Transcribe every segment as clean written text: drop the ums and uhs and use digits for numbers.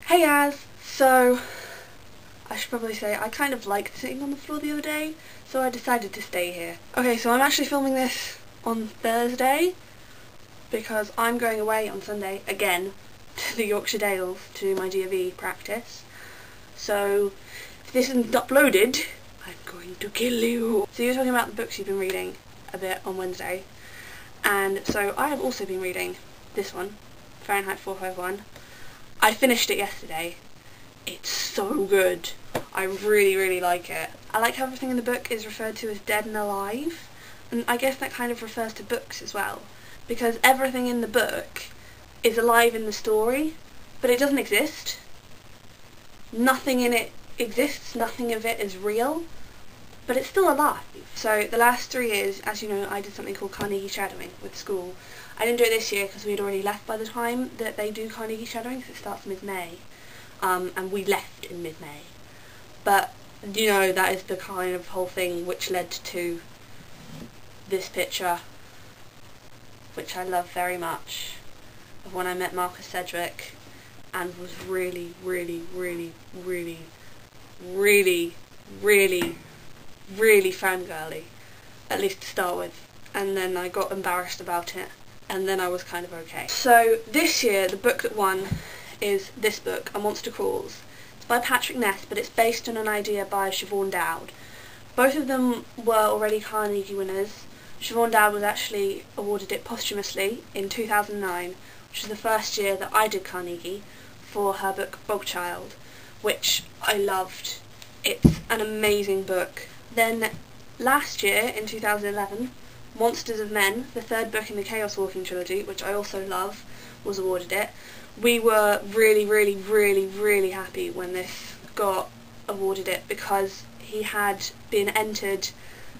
Hey guys! So, I should probably say I kind of liked sitting on the floor the other day, so I decided to stay here. Okay, so I'm actually filming this on Thursday because I'm going away on Sunday again to the Yorkshire Dales to do my D.A.V. practice. So, if this isn't uploaded, I'm going to kill you. So you're talking about the books you've been reading a bit on Wednesday, and so I have also been reading this one, Fahrenheit 451. I finished it yesterday. It's so good. I really like it. I like how everything in the book is referred to as dead and alive, and I guess that kind of refers to books as well, because everything in the book is alive in the story, but it doesn't exist. Nothing in it exists, nothing of it is real, but it's still alive. So the last 3 years, as you know, I did something called Carnegie Shadowing with school. I didn't do it this year because we had already left by the time that they do Carnegie Shadowing, so it starts mid-May, and we left in mid-May. But, you know, that is the kind of whole thing which led to this picture, which I love very much, of when I met Marcus Sedgwick, and was really fangirly, at least to start with, and then I got embarrassed about it, and then I was kind of okay. So this year the book that won is this book, A Monster Crawls. It's by Patrick Ness, but it's based on an idea by Siobhan Dowd. Both of them were already Carnegie winners. Siobhan Dowd was actually awarded it posthumously in 2009, which was the first year that I did Carnegie, for her book Bogchild, which I loved. It's an amazing book. Then last year, in 2011, Monsters of Men, the 3rd book in the Chaos Walking trilogy, which I also love, was awarded it. We were really happy when this got awarded it, because he had been entered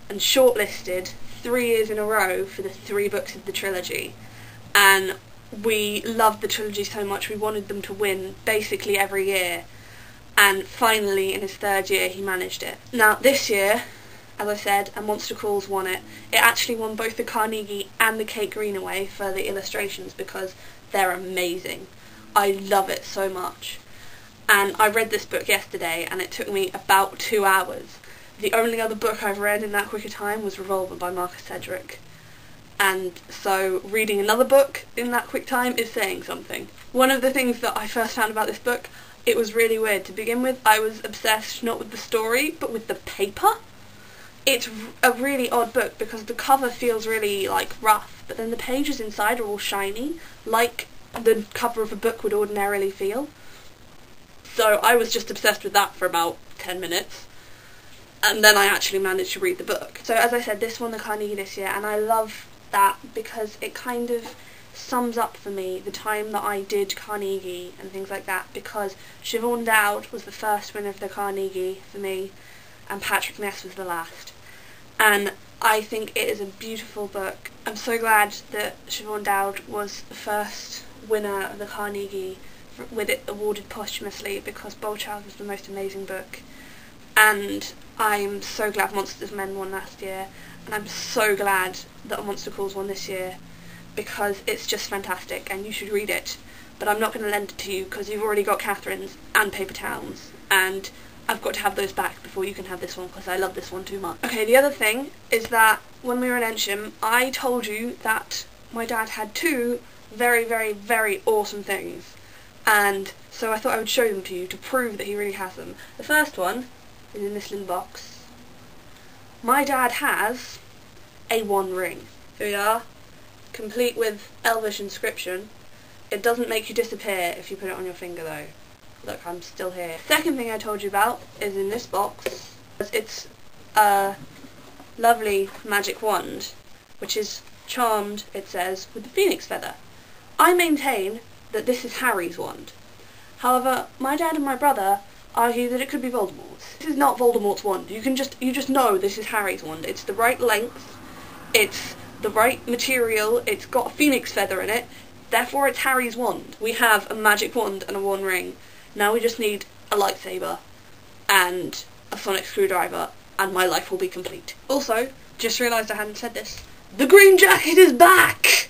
and shortlisted 3 years in a row for the 3 books of the trilogy, and we loved the trilogy so much we wanted them to win basically every year, and finally in his 3rd year he managed it. Now this year, as I said, A Monster Crawls won it. It actually won both the Carnegie and the Kate Greenaway for the illustrations because they're amazing. I love it so much. And I read this book yesterday and it took me about 2 hours. The only other book I've read in that quicker time was Revolver by Marcus Sedgwick. And so reading another book in that quick time is saying something. One of the things that I first found about this book, it was really weird. To begin with, I was obsessed not with the story, but with the paper. It's a really odd book because the cover feels really, like, rough, but then the pages inside are all shiny, like the cover of a book would ordinarily feel. So I was just obsessed with that for about 10 minutes, and then I actually managed to read the book. So as I said, this won the Carnegie this year, and I love that because it kind of sums up for me the time that I did Carnegie and things like that, because Siobhan Dowd was the first winner of the Carnegie for me, and Patrick Ness was the last. And I think it is a beautiful book. I'm so glad that Siobhan Dowd was the first winner of the Carnegie with it awarded posthumously, because Bogchild was the most amazing book. And I'm so glad Monsters of Men won last year, and I'm so glad that A Monster Crawls won this year, because it's just fantastic and you should read it. But I'm not going to lend it to you because you've already got Catherine's and Paper Towns, and I've got to have those back before you can have this one because I love this one too much. Okay, the other thing is that when we were in Ensham, I told you that my dad had 2 very awesome things, and so I thought I would show them to you to prove that he really has them. The first one is in this little box. My dad has a 1 ring. Here we are, complete with Elvish inscription. It doesn't make you disappear if you put it on your finger though. Look, I'm still here. Second thing I told you about is in this box. It's a lovely magic wand, which is charmed, it says, with the phoenix feather. I maintain that this is Harry's wand. However, my dad and my brother argue that it could be Voldemort's. This is not Voldemort's wand. You just know this is Harry's wand. It's the right length, it's the right material, it's got a phoenix feather in it, therefore it's Harry's wand. We have a magic wand and a 1 ring. Now we just need a lightsaber and a sonic screwdriver, and my life will be complete. Also, just realised I hadn't said this, the green jacket is back!